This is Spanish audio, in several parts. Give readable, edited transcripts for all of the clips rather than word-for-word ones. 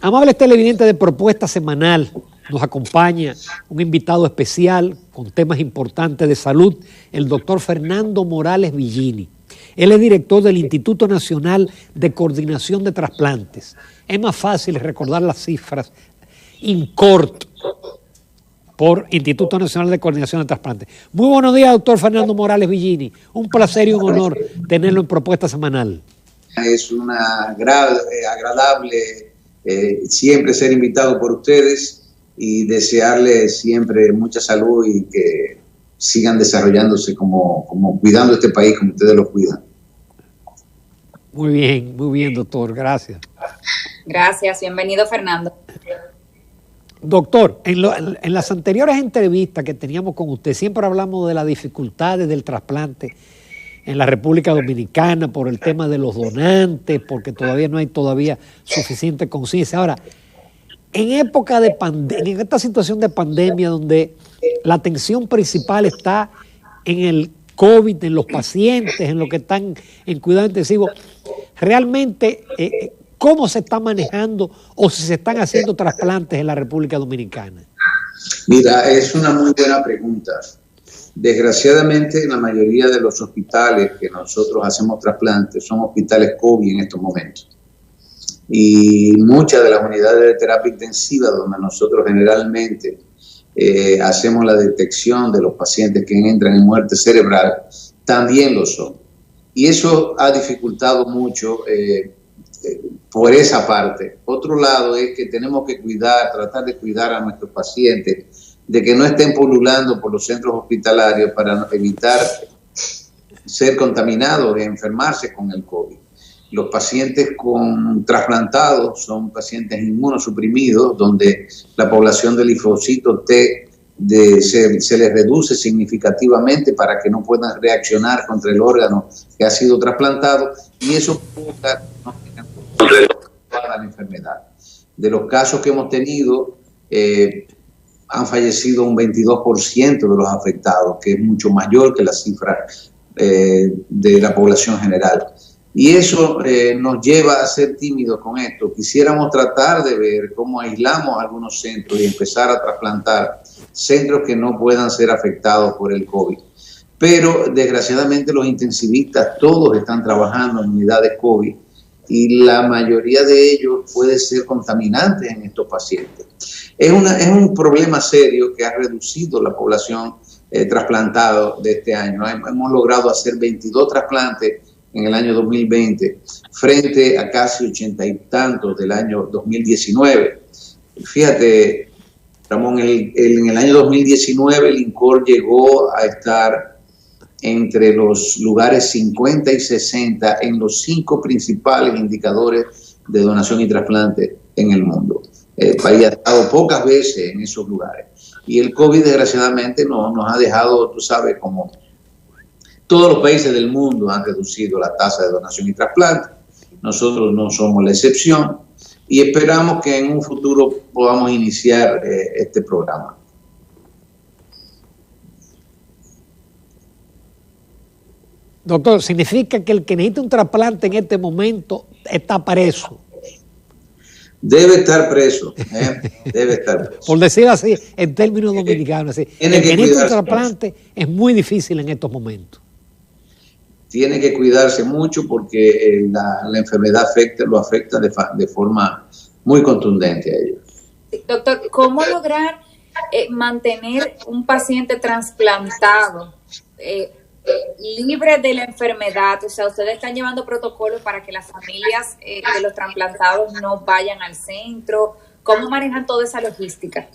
Amables televidentes de Propuesta Semanal, nos acompaña un invitado especial con temas importantes de salud, el doctor Fernando Morales Villini. Él es director del Instituto Nacional de Coordinación de Trasplantes. Es más fácil recordar las cifras, INCORT, por Instituto Nacional de Coordinación de Trasplantes. Muy buenos días, doctor Fernando Morales Villini. Un placer y un honor tenerlo en Propuesta Semanal. Es una agradable siempre ser invitado por ustedes y desearles siempre mucha salud y que sigan desarrollándose como cuidando este país como ustedes lo cuidan. Muy bien, doctor. Gracias. Gracias. Bienvenido, Fernando. Doctor, en las anteriores entrevistas que teníamos con usted, siempre hablamos de las dificultades del trasplante en la República Dominicana por el tema de los donantes, porque todavía no hay suficiente conciencia. Ahora, en época de pandemia, en esta situación de pandemia donde la atención principal está en el COVID, en los pacientes, en los que están en cuidado intensivo, realmente, ¿cómo se está manejando o si se están haciendo trasplantes en la República Dominicana? Mira, es una muy buena pregunta. Desgraciadamente, la mayoría de los hospitales que nosotros hacemos trasplantes son hospitales COVID en estos momentos. Y muchas de las unidades de terapia intensiva donde nosotros generalmente hacemos la detección de los pacientes que entran en muerte cerebral, también lo son. Y eso ha dificultado mucho por esa parte. Otro lado es que tenemos que tratar de cuidar a nuestros pacientes de que no estén pululando por los centros hospitalarios para evitar ser contaminados y enfermarse con el COVID. Los pacientes con trasplantados son pacientes inmunosuprimidos, donde la población de linfocitos T se les reduce significativamente para que no puedan reaccionar contra el órgano que ha sido trasplantado, y eso provoca que no tengan control de la enfermedad. De los casos que hemos tenido, han fallecido un 22% de los afectados, que es mucho mayor que la cifra de la población general. Y eso nos lleva a ser tímidos con esto. Quisiéramos tratar de ver cómo aislamos algunos centros y empezar a trasplantar centros que no puedan ser afectados por el COVID. Pero desgraciadamente los intensivistas todos están trabajando en unidades COVID y la mayoría de ellos puede ser contaminantes en estos pacientes. Es un problema serio que ha reducido la población trasplantada de este año. Hemos logrado hacer 22 trasplantes en el año 2020 frente a casi 80 y tantos del año 2019. Fíjate, Ramón, en el año 2019 el INCOR llegó a estar entre los lugares 50 y 60 en los 5 principales indicadores de donación y trasplante en el mundo. El país ha estado pocas veces en esos lugares. Y el COVID, desgraciadamente, nos ha dejado, tú sabes, como todos los países del mundo han reducido la tasa de donación y trasplante. Nosotros no somos la excepción y esperamos que en un futuro podamos iniciar este programa. Doctor, ¿significa que el que necesita un trasplante en este momento está preso? Debe estar preso, debe estar preso. Por decir así, en términos dominicanos, así. El que necesita un trasplante es muy difícil en estos momentos. Tiene que cuidarse mucho porque la enfermedad lo afecta de forma muy contundente a ellos. Doctor, ¿cómo lograr mantener un paciente trasplantado libre de la enfermedad? O sea, ustedes están llevando protocolos para que las familias de los trasplantados no vayan al centro. ¿Cómo manejan toda esa logística?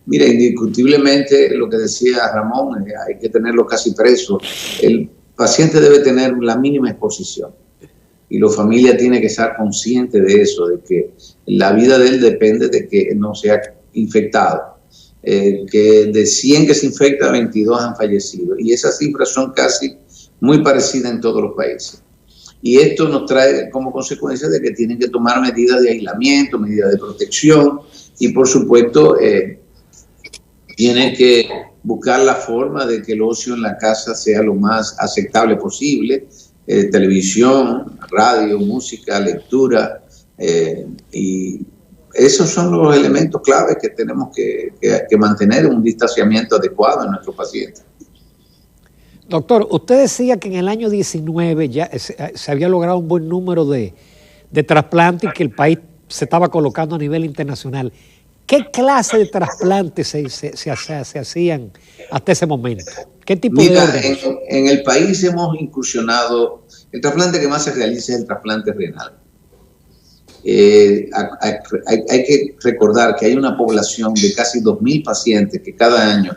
Mira, indiscutiblemente lo que decía Ramón, hay que tenerlo casi preso. El paciente debe tener la mínima exposición y la familia tiene que estar consciente de eso, de que la vida de él depende de que no sea infectado. Que de 100 que se infectan, 22 han fallecido. Y esas cifras son casi muy parecidas en todos los países. Y esto nos trae como consecuencia de que tienen que tomar medidas de aislamiento, medidas de protección y, por supuesto, tienen que buscar la forma de que el ocio en la casa sea lo más aceptable posible. Televisión, radio, música, lectura y esos son los elementos claves que tenemos que mantener un distanciamiento adecuado en nuestros pacientes. Doctor, usted decía que en el año 19 ya se había logrado un buen número de trasplantes y que el país se estaba colocando a nivel internacional. ¿Qué clase de trasplantes se hacían hasta ese momento? ¿Qué tipo de órganos? En el país hemos incursionado, el trasplante que más se realiza es el trasplante renal. Hay que recordar que hay una población de casi 2.000 pacientes que cada año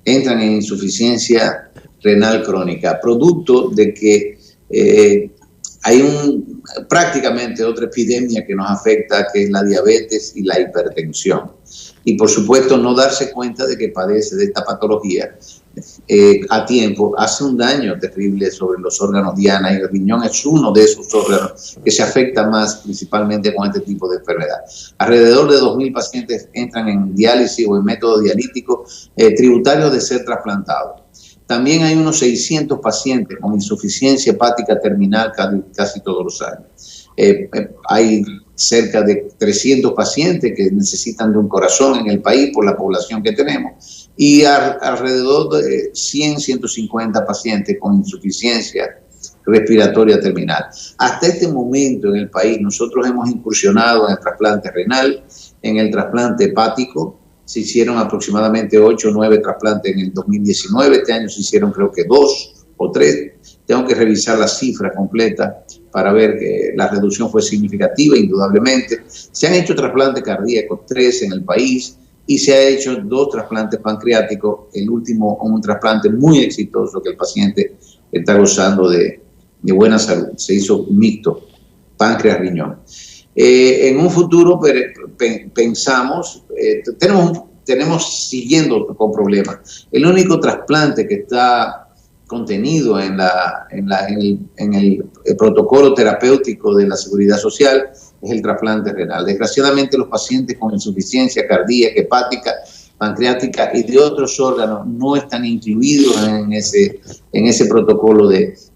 entran en insuficiencia renal crónica, producto de que hay prácticamente otra epidemia que nos afecta, que es la diabetes y la hipertensión. Y por supuesto no darse cuenta de que padece de esta patología a tiempo hace un daño terrible sobre los órganos diana, y el riñón es uno de esos órganos que se afecta más principalmente con este tipo de enfermedad. Alrededor de 2.000 pacientes entran en diálisis o en método dialítico tributarios de ser trasplantados. También hay unos 600 pacientes con insuficiencia hepática terminal casi todos los años. Hay cerca de 300 pacientes que necesitan de un corazón en el país por la población que tenemos. Y alrededor de 100, 150 pacientes con insuficiencia respiratoria terminal. Hasta este momento en el país nosotros hemos incursionado en el trasplante renal, en el trasplante hepático. Se hicieron aproximadamente 8 o 9 trasplantes en el 2019. Este año se hicieron creo que 2 o 3. Tengo que revisar la cifra completa para ver que la reducción fue significativa, indudablemente. Se han hecho trasplantes cardíacos 3 en el país y se ha hecho 2 trasplantes pancreáticos, el último un trasplante muy exitoso que el paciente está gozando de buena salud. Se hizo mixto, páncreas-riñón. En un futuro pensamos, tenemos siguiendo con problemas. El único trasplante que está contenido en el protocolo terapéutico de la Seguridad Social es el trasplante renal. Desgraciadamente los pacientes con insuficiencia cardíaca, hepática, pancreática y de otros órganos no están incluidos en ese protocolo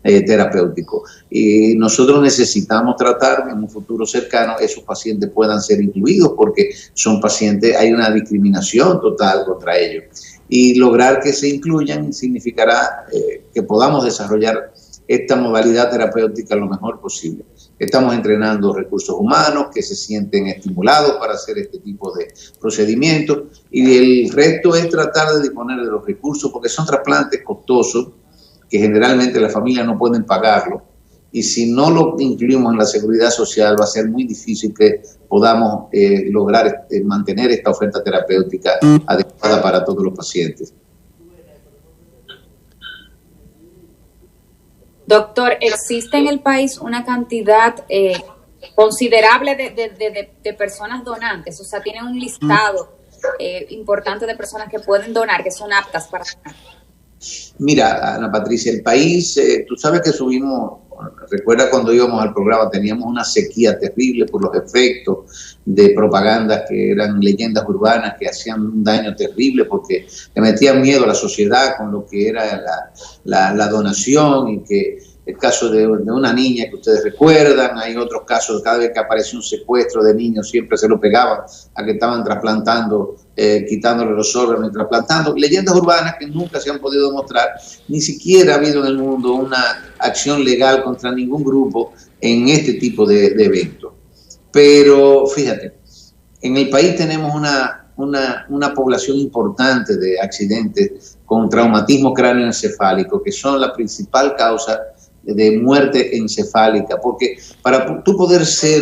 terapéutico. Y nosotros necesitamos tratar en un futuro cercano esos pacientes puedan ser incluidos porque son pacientes, hay una discriminación total contra ellos. Y lograr que se incluyan significará que podamos desarrollar esta modalidad terapéutica lo mejor posible. Estamos entrenando recursos humanos que se sienten estimulados para hacer este tipo de procedimientos y el resto es tratar de disponer de los recursos porque son trasplantes costosos que generalmente las familias no pueden pagarlo y si no lo incluimos en la Seguridad Social va a ser muy difícil que podamos lograr mantener esta oferta terapéutica adecuada para todos los pacientes. Doctor, ¿existe en el país una cantidad considerable de personas donantes? O sea, ¿tienen un listado importante de personas que pueden donar, que son aptas para donar? Mira, Ana Patricia, el país, tú sabes que recuerda cuando íbamos al programa, teníamos una sequía terrible por los efectos de propagandas que eran leyendas urbanas que hacían un daño terrible porque le metían miedo a la sociedad con lo que era la donación y que el caso de una niña que ustedes recuerdan, hay otros casos, cada vez que apareció un secuestro de niños siempre se lo pegaban a que estaban trasplantando, quitándole los órganos y trasplantando, leyendas urbanas que nunca se han podido demostrar, ni siquiera ha habido en el mundo una acción legal contra ningún grupo en este tipo de eventos. Pero fíjate, en el país tenemos una población importante de accidentes con traumatismo cráneoencefálico, que son la principal causa de muerte encefálica, porque para tú poder ser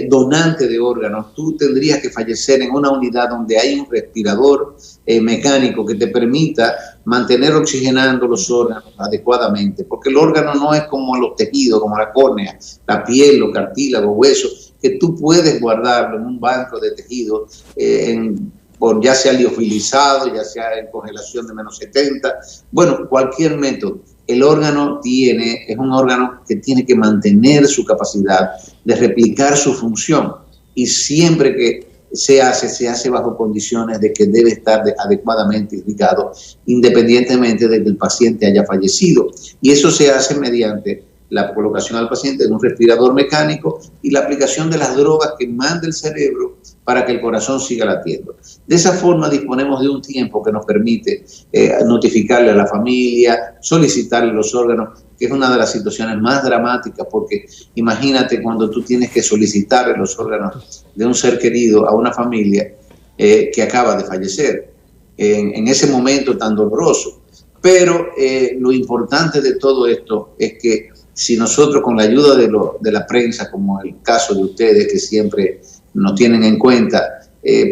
donante de órganos, tú tendrías que fallecer en una unidad donde hay un respirador mecánico que te permita mantener oxigenando los órganos adecuadamente, porque el órgano no es como los tejidos, como la córnea, la piel, los cartílagos, huesos, que tú puedes guardarlo en un banco de tejidos ya sea liofilizado, ya sea en congelación de -70, bueno, cualquier método. El órgano es un órgano que tiene que mantener su capacidad de replicar su función y siempre que se hace bajo condiciones de que debe estar adecuadamente irrigado independientemente de que el paciente haya fallecido y eso se hace mediante la colocación al paciente en un respirador mecánico y la aplicación de las drogas que manda el cerebro para que el corazón siga latiendo. De esa forma disponemos de un tiempo que nos permite notificarle a la familia, solicitarle los órganos, que es una de las situaciones más dramáticas, porque imagínate cuando tú tienes que solicitarle los órganos de un ser querido a una familia que acaba de fallecer, en ese momento tan doloroso. Pero lo importante de todo esto es que si nosotros, con la ayuda de la prensa, como el caso de ustedes que siempre nos tienen en cuenta,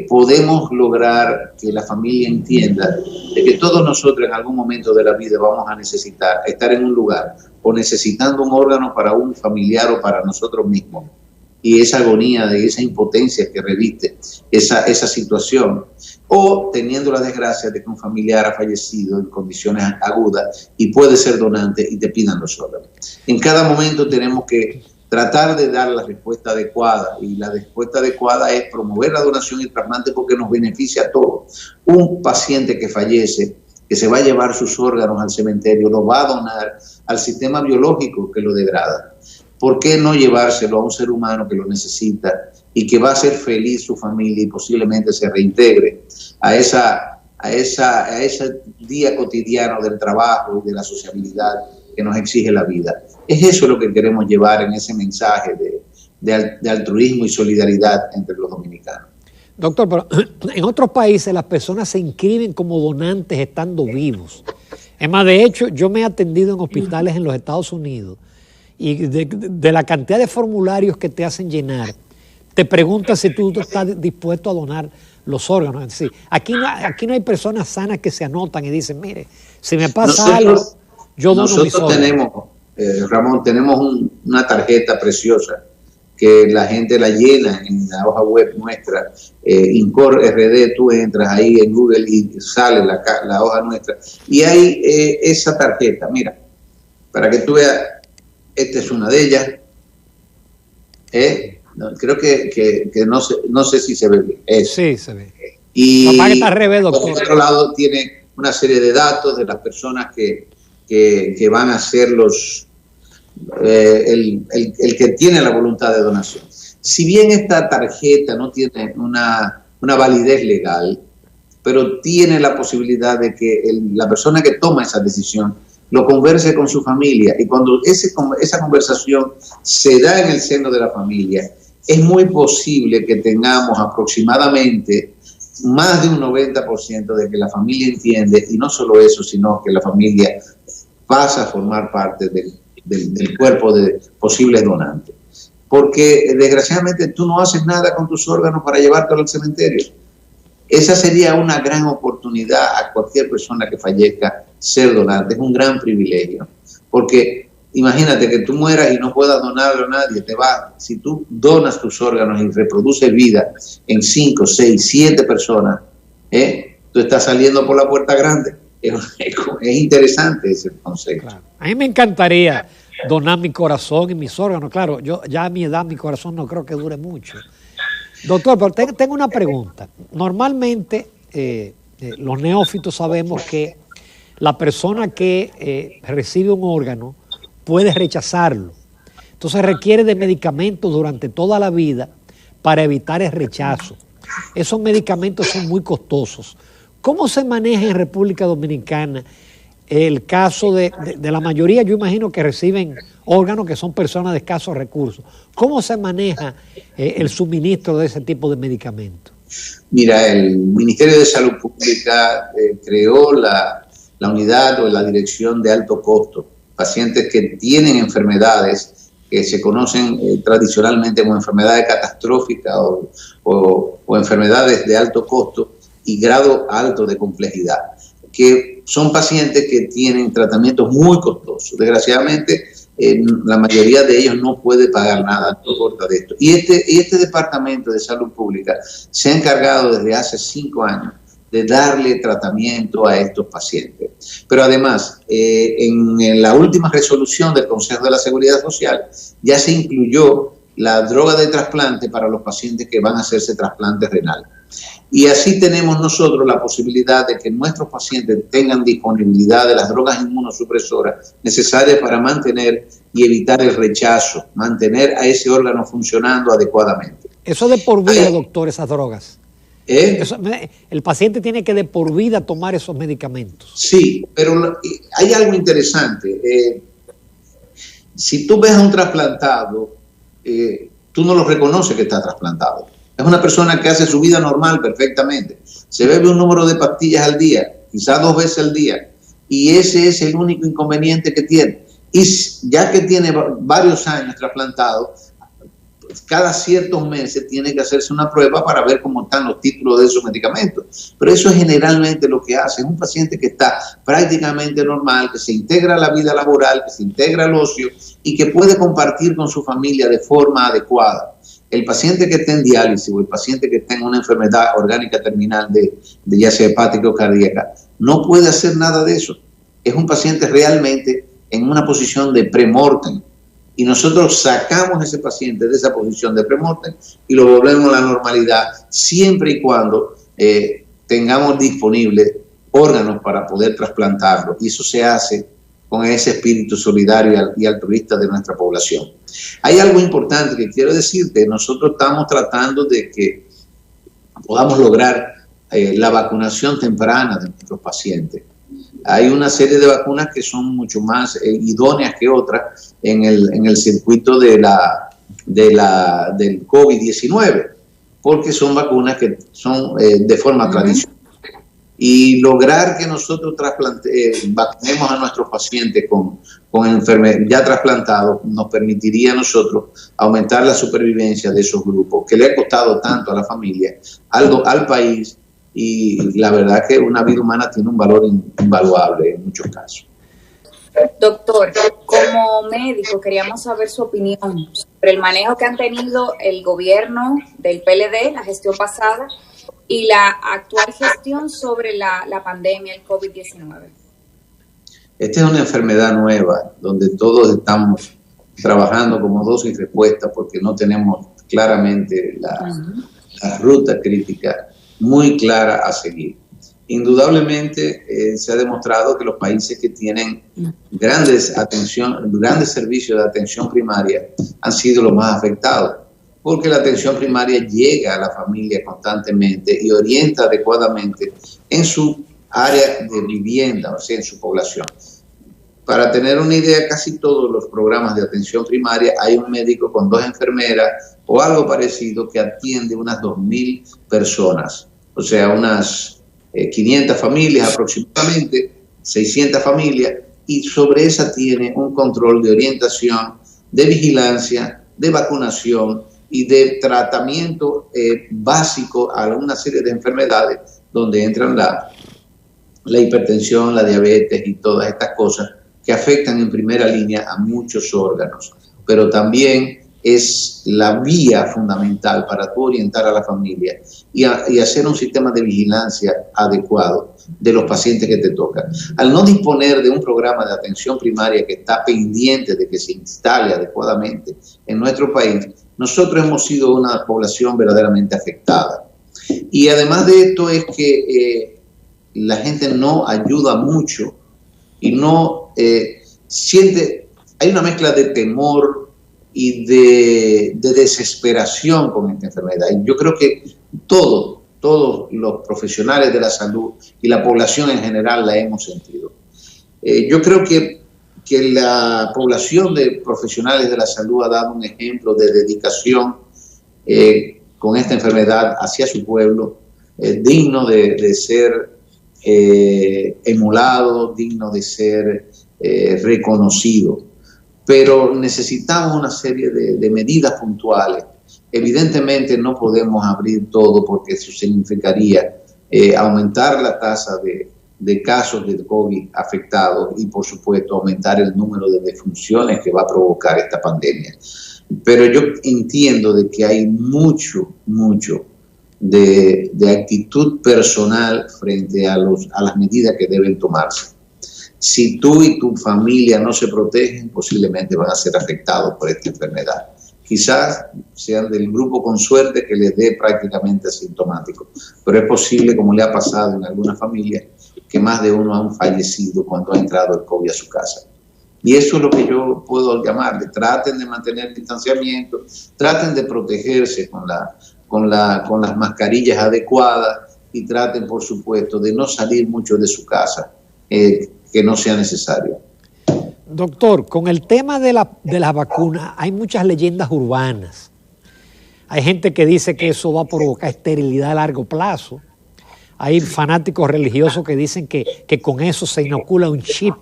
podemos lograr que la familia entienda de que todos nosotros en algún momento de la vida vamos a necesitar estar en un lugar o necesitando un órgano para un familiar o para nosotros mismos. Y esa agonía, de esa impotencia que reviste esa situación, o teniendo la desgracia de que un familiar ha fallecido en condiciones agudas y puede ser donante y te pidan los órganos. En cada momento tenemos que tratar de dar la respuesta adecuada, y la respuesta adecuada es promover la donación y trasplante porque nos beneficia a todos. Un paciente que fallece, que se va a llevar sus órganos al cementerio, lo va a donar al sistema biológico que lo degrada. ¿Por qué no llevárselo a un ser humano que lo necesita y que va a ser feliz su familia y posiblemente se reintegre a ese día cotidiano del trabajo y de la sociabilidad que nos exige la vida? Es eso lo que queremos llevar en ese mensaje de altruismo y solidaridad entre los dominicanos. Doctor, pero en otros países las personas se inscriben como donantes estando vivos. Es más, de hecho, yo me he atendido en hospitales en los Estados Unidos y de la cantidad de formularios que te hacen llenar, te preguntan si tú estás dispuesto a donar los órganos. Es decir, aquí no hay personas sanas que se anotan y dicen, mire, si me pasa algo, yo dono mis órganos. Nosotros tenemos, Ramón, tenemos una tarjeta preciosa que la gente la llena en la hoja web nuestra, Incor RD, tú entras ahí en Google y sale la hoja nuestra. Y hay esa tarjeta, mira, para que tú veas. Esta es una de ellas. Creo que no sé si se ve bien. Sí, se ve. Y está al revés, doctor. por otro lado tiene una serie de datos de las personas que van a ser el que tiene la voluntad de donación. Si bien esta tarjeta no tiene una validez legal, pero tiene la posibilidad de que la persona que toma esa decisión lo converse con su familia, y cuando esa conversación se da en el seno de la familia, es muy posible que tengamos aproximadamente más de un 90% de que la familia entiende, y no solo eso, sino que la familia pasa a formar parte del cuerpo de posibles donantes. Porque desgraciadamente tú no haces nada con tus órganos para llevártelo al cementerio. Esa sería una gran oportunidad a cualquier persona que fallezca ser donante. Es un gran privilegio, porque imagínate que tú mueras y no puedas donarlo a nadie, te va. Si tú donas tus órganos y reproduces vida en 5, 6, 7 personas, tú estás saliendo por la puerta grande. Es interesante ese concepto. Claro. A mí me encantaría donar mi corazón y mis órganos. Claro, yo ya a mi edad mi corazón no creo que dure mucho. Doctor, pero tengo una pregunta. Normalmente los neófitos sabemos que la persona que recibe un órgano puede rechazarlo. Entonces requiere de medicamentos durante toda la vida para evitar el rechazo. Esos medicamentos son muy costosos. ¿Cómo se maneja en República Dominicana el caso de la mayoría? Yo imagino que reciben órganos que son personas de escasos recursos. ¿Cómo se maneja el suministro de ese tipo de medicamentos? Mira, el Ministerio de Salud Pública creó la unidad o la dirección de alto costo. Pacientes que tienen enfermedades que se conocen tradicionalmente como enfermedades catastróficas o enfermedades de alto costo y grado alto de complejidad, que son pacientes que tienen tratamientos muy costosos. Desgraciadamente, la mayoría de ellos no puede pagar nada por corta de esto. Y este Departamento de Salud Pública se ha encargado desde hace 5 años de darle tratamiento a estos pacientes. Pero además, en la última resolución del Consejo de la Seguridad Social ya se incluyó la droga de trasplante para los pacientes que van a hacerse trasplante renal. Y así tenemos nosotros la posibilidad de que nuestros pacientes tengan disponibilidad de las drogas inmunosupresoras necesarias para mantener y evitar el rechazo, mantener a ese órgano funcionando adecuadamente. Eso de por vida, doctor, esas drogas. El paciente tiene que de por vida tomar esos medicamentos. Sí, pero hay algo interesante. Si tú ves a un trasplantado, tú no lo reconoces que está trasplantado. Es una persona que hace su vida normal perfectamente. Se bebe un número de pastillas al día, quizás 2 veces al día, y ese es el único inconveniente que tiene. Y ya que tiene varios años trasplantado, cada ciertos meses tiene que hacerse una prueba para ver cómo están los títulos de esos medicamentos. Pero eso es generalmente lo que hace. Es un paciente que está prácticamente normal, que se integra a la vida laboral, que se integra al ocio y que puede compartir con su familia de forma adecuada. El paciente que está en diálisis o el paciente que tenga una enfermedad orgánica terminal de ya sea hepática o cardíaca, no puede hacer nada de eso. Es un paciente realmente en una posición de premortem. Y nosotros sacamos a ese paciente de esa posición de premortem y lo volvemos a la normalidad siempre y cuando tengamos disponibles órganos para poder trasplantarlo. Y eso se hace con ese espíritu solidario y altruista de nuestra población. Hay algo importante que quiero decirte. Nosotros estamos tratando de que podamos lograr la vacunación temprana de nuestros pacientes. Hay una serie de vacunas que son mucho más idóneas que otras en el circuito del COVID-19, porque son vacunas que son de forma tradicional. Y lograr que nosotros vacunemos a nuestros pacientes con enfermedades ya trasplantados nos permitiría a nosotros aumentar la supervivencia de esos grupos, que le ha costado tanto a la familia, al país. Y la verdad que una vida humana tiene un valor invaluable en muchos casos. Doctor, como médico queríamos saber su opinión sobre el manejo que han tenido el gobierno del PLD, la gestión pasada, y la actual gestión sobre la pandemia, el COVID-19. Esta es una enfermedad nueva, donde todos estamos trabajando como dosis respuesta porque no tenemos claramente la ruta crítica muy clara a seguir. Indudablemente se ha demostrado que los países que tienen grandes servicios de atención primaria han sido los más afectados, porque la atención primaria llega a la familia constantemente y orienta adecuadamente en su área de vivienda, o sea, en su población. Para tener una idea, casi todos los programas de atención primaria hay un médico con 2 enfermeras o algo parecido que atiende unas 2.000 personas. O sea, unas 500 familias aproximadamente, 600 familias, y sobre esa tiene un control de orientación, de vigilancia, de vacunación y de tratamiento básico a una serie de enfermedades donde entran la hipertensión, la diabetes y todas estas cosas que afectan en primera línea a muchos órganos, pero también es la vía fundamental para tú orientar a la familia y hacer un sistema de vigilancia adecuado de los pacientes que te tocan. Al no disponer de un programa de atención primaria que está pendiente de que se instale adecuadamente en nuestro país, nosotros hemos sido una población verdaderamente afectada. Y además de esto es que la gente no ayuda mucho y no siente, hay una mezcla de temor y de desesperación con esta enfermedad. Y yo creo que todos los profesionales de la salud y la población en general la hemos sentido. Yo creo que la población de profesionales de la salud ha dado un ejemplo de dedicación con esta enfermedad hacia su pueblo, digno de ser emulado, digno de ser reconocido. Pero necesitamos una serie de medidas puntuales. Evidentemente no podemos abrir todo porque eso significaría aumentar la tasa de casos de COVID afectados y, por supuesto, aumentar el número de defunciones que va a provocar esta pandemia. Pero yo entiendo de que hay mucho de actitud personal frente a las medidas que deben tomarse. Si tú y tu familia no se protegen, posiblemente van a ser afectados por esta enfermedad. Quizás sean del grupo con suerte que les dé prácticamente asintomático, pero es posible, como le ha pasado en algunas familias, que más de uno han fallecido cuando ha entrado el COVID a su casa. Y eso es lo que yo puedo llamarle. Traten de mantener distanciamiento, traten de protegerse con las mascarillas adecuadas y traten, por supuesto, de no salir mucho de su casa, que no sea necesario. Doctor, con el tema de las vacunas hay muchas leyendas urbanas. Hay gente que dice que eso va a provocar esterilidad a largo plazo. Hay fanáticos religiosos que dicen que con eso se inocula un chip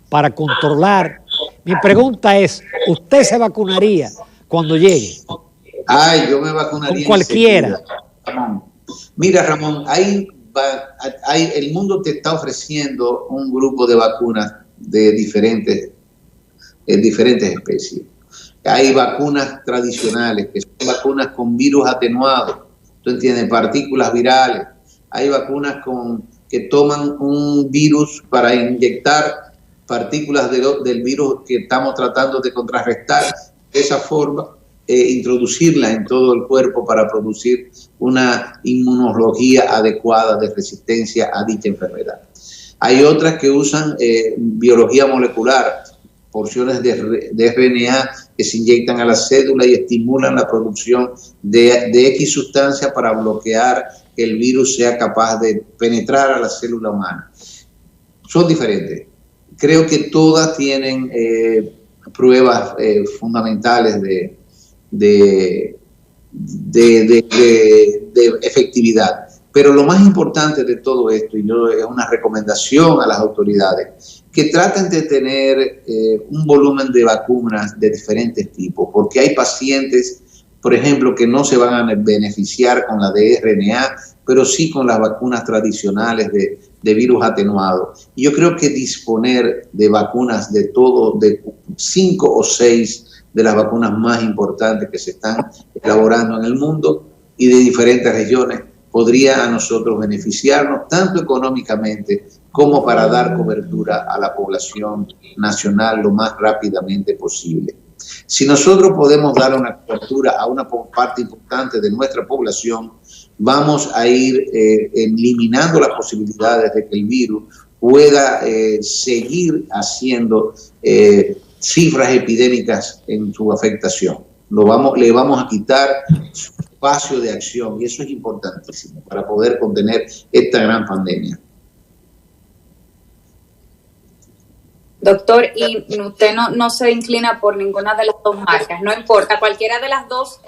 para controlar. Mi pregunta es, ¿usted se vacunaría cuando llegue? Ay, yo me vacunaría. Con cualquiera. Ramón. Mira, Ramón, el mundo te está ofreciendo un grupo de vacunas de diferentes especies. Hay vacunas tradicionales, que son vacunas con virus atenuados, tú entiendes, partículas virales. Hay vacunas que toman un virus para inyectar partículas del virus que estamos tratando de contrarrestar. De esa forma, introducirla en todo el cuerpo para producir una inmunología adecuada de resistencia a dicha enfermedad. Hay otras que usan biología molecular, porciones de RNA que se inyectan a la célula y estimulan la producción de X sustancia para bloquear que el virus sea capaz de penetrar a la célula humana. Son diferentes. Creo que todas tienen pruebas fundamentales de efectividad. Pero lo más importante de todo esto, y es una recomendación a las autoridades, que traten de tener un volumen de vacunas de diferentes tipos, porque hay pacientes, por ejemplo, que no se van a beneficiar con la de RNA, pero sí con las vacunas tradicionales de virus atenuado. Y yo creo que disponer de vacunas de 5 o 6 de las vacunas más importantes que se están elaborando en el mundo y de diferentes regiones, podría a nosotros beneficiarnos tanto económicamente como para dar cobertura a la población nacional lo más rápidamente posible. Si nosotros podemos dar una cobertura a una parte importante de nuestra población, vamos a ir eliminando las posibilidades de que el virus pueda seguir haciendo cifras epidémicas en su afectación. Le vamos a quitar su espacio de acción y eso es importantísimo para poder contener esta gran pandemia. Doctor, y usted no se inclina por ninguna de las dos marcas, no importa, cualquiera de las dos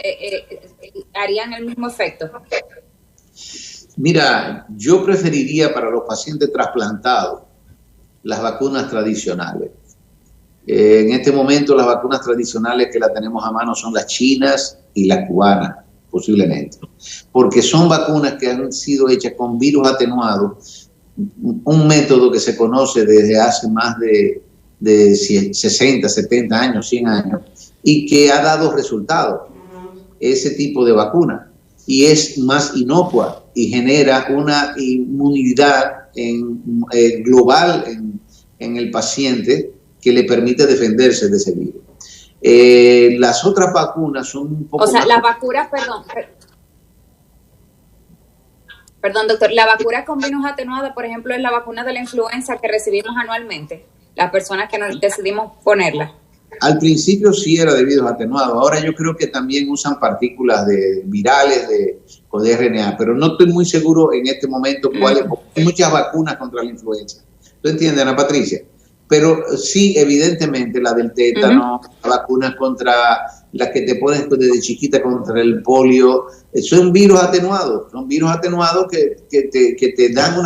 harían el mismo efecto. Mira, yo preferiría para los pacientes trasplantados las vacunas tradicionales. En este momento las vacunas tradicionales que las tenemos a mano son las chinas y las cubanas, posiblemente, porque son vacunas que han sido hechas con virus atenuado, un método que se conoce desde hace más de 60, 70 años, 100 años, y que ha dado resultados, ese tipo de vacuna, y es más inocua y genera una inmunidad global en el paciente que le permite defenderse de ese virus. Las otras vacunas son un poco... O sea, las vacunas, Perdón, doctor, la vacuna con virus atenuado, por ejemplo, es la vacuna de la influenza que recibimos anualmente, las personas que nos decidimos ponerla. Al principio sí era de virus atenuado, ahora yo creo que también usan partículas virales o de RNA, pero no estoy muy seguro en este momento cuáles, porque hay muchas vacunas contra la influenza. ¿Tú entiendes, Ana Patricia? Pero sí, evidentemente, la del tétano, vacunas contra las que te pones desde chiquita contra el polio, son virus atenuados que te dan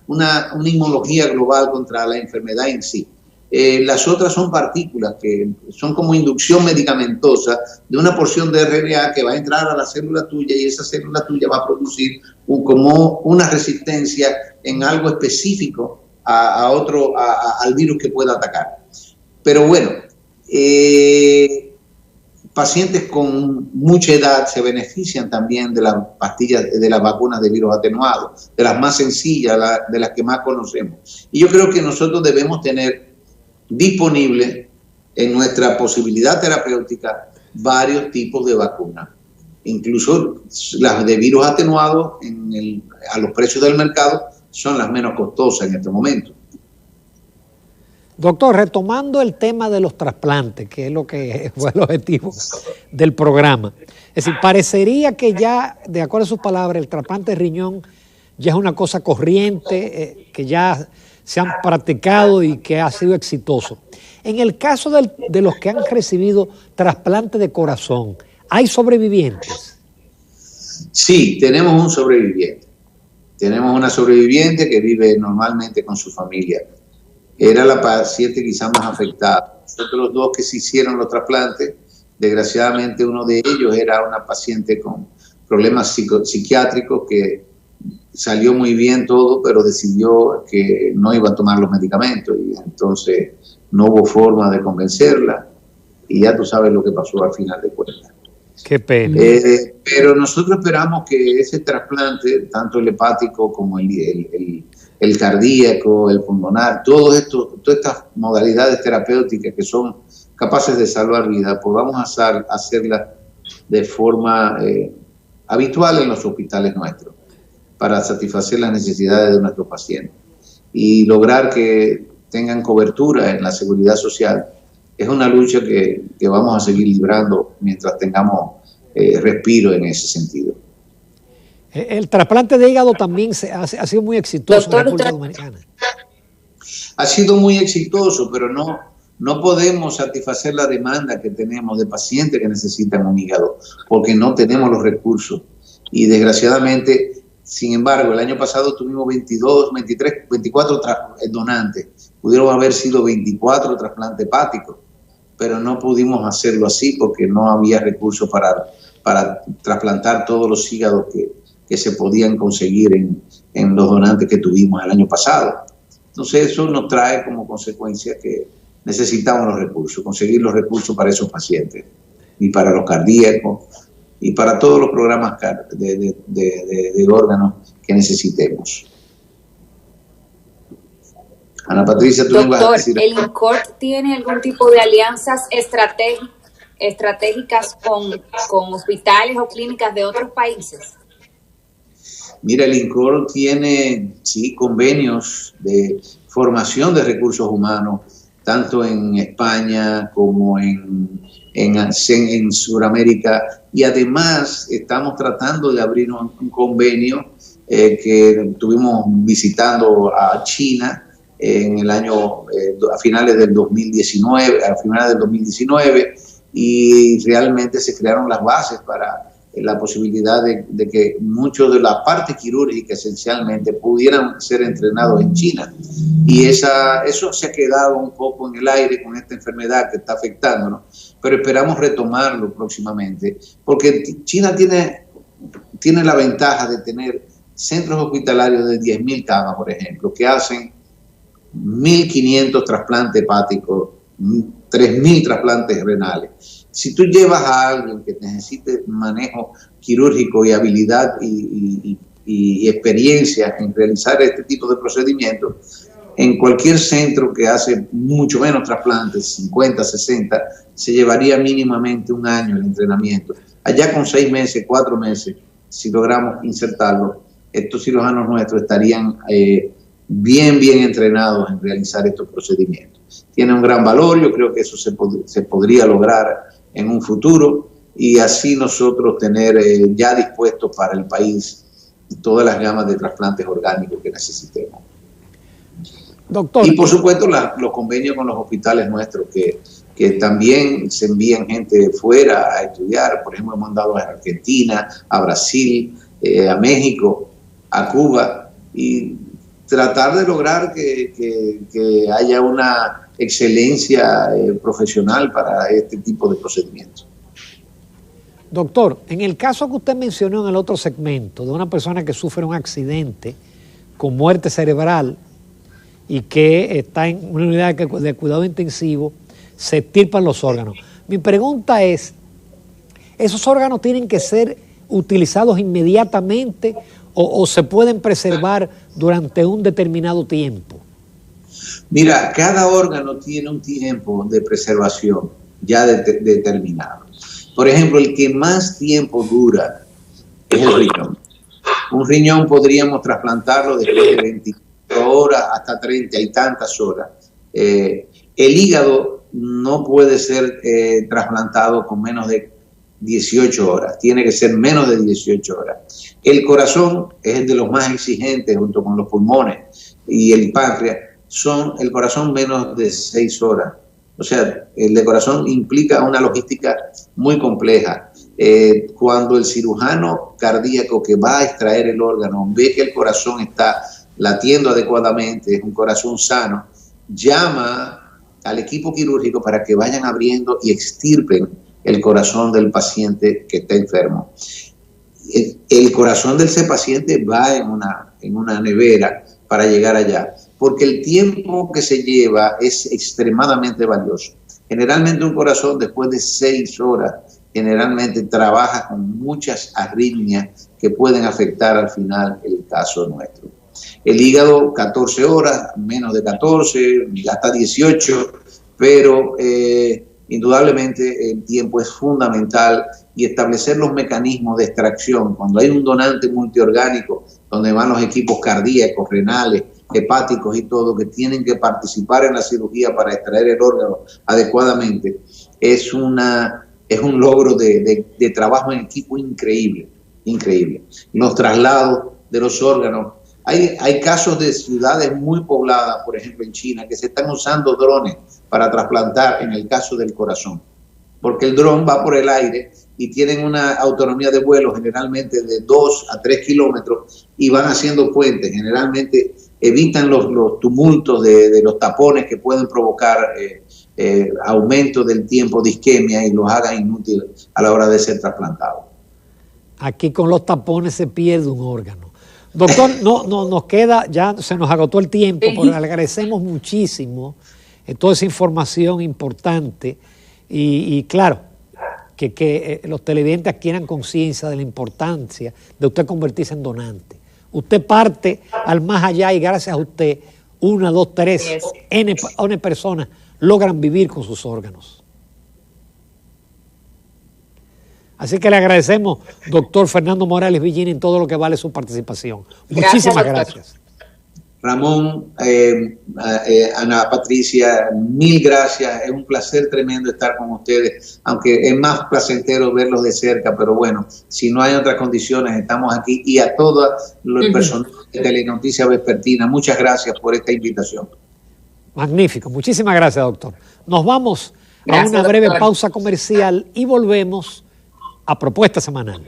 una inmunología global contra la enfermedad en sí. Las otras son partículas que son como inducción medicamentosa de una porción de RNA que va a entrar a la célula tuya y esa célula tuya va a producir como una resistencia en algo específico al virus que pueda atacar. Pero bueno, pacientes con mucha edad se benefician también de las pastillas, de las vacunas de virus atenuado, de las más sencillas, de las que más conocemos. Y yo creo que nosotros debemos tener disponible en nuestra posibilidad terapéutica varios tipos de vacunas, incluso las de virus atenuado a los precios del mercado son las menos costosas en este momento. Doctor, retomando el tema de los trasplantes, que es lo que fue el objetivo del programa. Es decir, parecería que ya, de acuerdo a sus palabras, el trasplante de riñón ya es una cosa corriente, que ya se han practicado y que ha sido exitoso. En el caso de los que han recibido trasplante de corazón, ¿hay sobrevivientes? Sí, tenemos un sobreviviente. Tenemos una sobreviviente que vive normalmente con su familia. Era la paciente quizá más afectada. Nosotros los dos que se hicieron los trasplantes, desgraciadamente uno de ellos era una paciente con problemas psiquiátricos que salió muy bien todo, pero decidió que no iba a tomar los medicamentos y entonces no hubo forma de convencerla y ya tú sabes lo que pasó al final de cuentas. Qué pena. Pero nosotros esperamos que ese trasplante, tanto el hepático como el cardíaco, el pulmonar, todas estas modalidades terapéuticas que son capaces de salvar vidas, podamos hacerlas de forma habitual en los hospitales nuestros para satisfacer las necesidades de nuestros pacientes y lograr que tengan cobertura en la seguridad social. Es una lucha que vamos a seguir librando mientras tengamos respiro en ese sentido. El trasplante de hígado también ha sido muy exitoso en la República Dominicana. Ha sido muy exitoso, pero no podemos satisfacer la demanda que tenemos de pacientes que necesitan un hígado, porque no tenemos los recursos. Y desgraciadamente, sin embargo, el año pasado tuvimos 24 donantes. Pudieron haber sido 24 trasplantes hepáticos, pero no pudimos hacerlo así porque no había recursos para trasplantar todos los hígados que se podían conseguir en los donantes que tuvimos el año pasado. Entonces eso nos trae como consecuencia que necesitamos los recursos, conseguir los recursos para esos pacientes y para los cardíacos y para todos los programas de órganos que necesitemos. Ana Patricia, tú me vas a decir. Doctor, ¿el INCORT tiene algún tipo de alianzas estratégicas con hospitales o clínicas de otros países? Mira, el INCORT tiene, sí, convenios de formación de recursos humanos, tanto en España como en Sudamérica, y además estamos tratando de abrir un convenio que estuvimos visitando a China en el año, a finales del 2019, y realmente se crearon las bases para la posibilidad de que muchos de las partes quirúrgicas esencialmente pudieran ser entrenados en China. Y eso se ha quedado un poco en el aire con esta enfermedad que está afectándonos, pero esperamos retomarlo próximamente, porque China tiene la ventaja de tener centros hospitalarios de 10.000 camas, por ejemplo, que hacen 1.500 trasplantes hepáticos, 3.000 trasplantes renales. Si tú llevas a alguien que necesite manejo quirúrgico y habilidad y experiencia en realizar este tipo de procedimientos, en cualquier centro que hace mucho menos trasplantes, 50, 60, se llevaría mínimamente un año el entrenamiento. Allá con 6 meses, 4 meses, si logramos insertarlo, estos cirujanos nuestros estarían bien entrenados en realizar estos procedimientos. Tiene un gran valor, yo creo que eso se podría lograr en un futuro y así nosotros tener ya dispuestos para el país todas las gamas de trasplantes orgánicos que necesitemos. Doctor, y por supuesto los convenios con los hospitales nuestros que también se envían gente fuera a estudiar. Por ejemplo, hemos mandado a Argentina, a Brasil, a México, a Cuba, y tratar de lograr que haya una excelencia profesional para este tipo de procedimientos. Doctor, en el caso que usted mencionó en el otro segmento, de una persona que sufre un accidente con muerte cerebral y que está en una unidad de cuidado intensivo, se extirpan los órganos. Mi pregunta es, ¿esos órganos tienen que ser utilizados inmediatamente o se pueden preservar durante un determinado tiempo? Mira, cada órgano tiene un tiempo de preservación ya determinado. Por ejemplo, el que más tiempo dura es el riñón. Un riñón podríamos trasplantarlo después de 24 horas hasta 30 y tantas horas. El hígado no puede ser trasplantado con menos de 18 horas, tiene que ser menos de 18 horas. El corazón es el de los más exigentes junto con los pulmones y el páncreas, el corazón menos de 6 horas. O sea, el de corazón implica una logística muy compleja. Cuando el cirujano cardíaco que va a extraer el órgano ve que el corazón está latiendo adecuadamente, es un corazón sano, llama al equipo quirúrgico para que vayan abriendo y extirpen el corazón del paciente que está enfermo. El corazón de ese paciente va en una nevera para llegar allá, porque el tiempo que se lleva es extremadamente valioso. Generalmente un corazón después de 6 horas generalmente trabaja con muchas arritmias que pueden afectar al final el caso nuestro. El hígado 14 horas, menos de 14, hasta 18, pero indudablemente el tiempo es fundamental y establecer los mecanismos de extracción. Cuando hay un donante multiorgánico, donde van los equipos cardíacos, renales, hepáticos y todo, que tienen que participar en la cirugía para extraer el órgano adecuadamente, es un logro de trabajo en equipo increíble, increíble. Los traslados de los órganos. Hay casos de ciudades muy pobladas, por ejemplo en China, que se están usando drones para trasplantar en el caso del corazón, porque el dron va por el aire y tienen una autonomía de vuelo generalmente de 2 a 3 kilómetros y van haciendo puentes, generalmente evitan los tumultos de los tapones que pueden provocar aumento del tiempo de isquemia y los hagan inútiles a la hora de ser trasplantado. Aquí con los tapones se pierde un órgano. Doctor, no nos queda, ya se nos agotó el tiempo, pero le agradecemos muchísimo toda esa información importante y claro, que los televidentes adquieran conciencia de la importancia de usted convertirse en donante. Usted parte al más allá y gracias a usted, 1, 2, 3, N personas logran vivir con sus órganos. Así que le agradecemos, doctor Fernando Morales Villini, en todo lo que vale su participación. Muchísimas gracias. Ramón, Ana Patricia, mil gracias. Es un placer tremendo estar con ustedes, aunque es más placentero verlos de cerca, pero bueno, si no hay otras condiciones, estamos aquí. Y a todo el personal de Telenoticias Vespertina, muchas gracias por esta invitación. Magnífico, muchísimas gracias, doctor. Nos vamos a una breve pausa comercial y volvemos a Propuesta Semanal.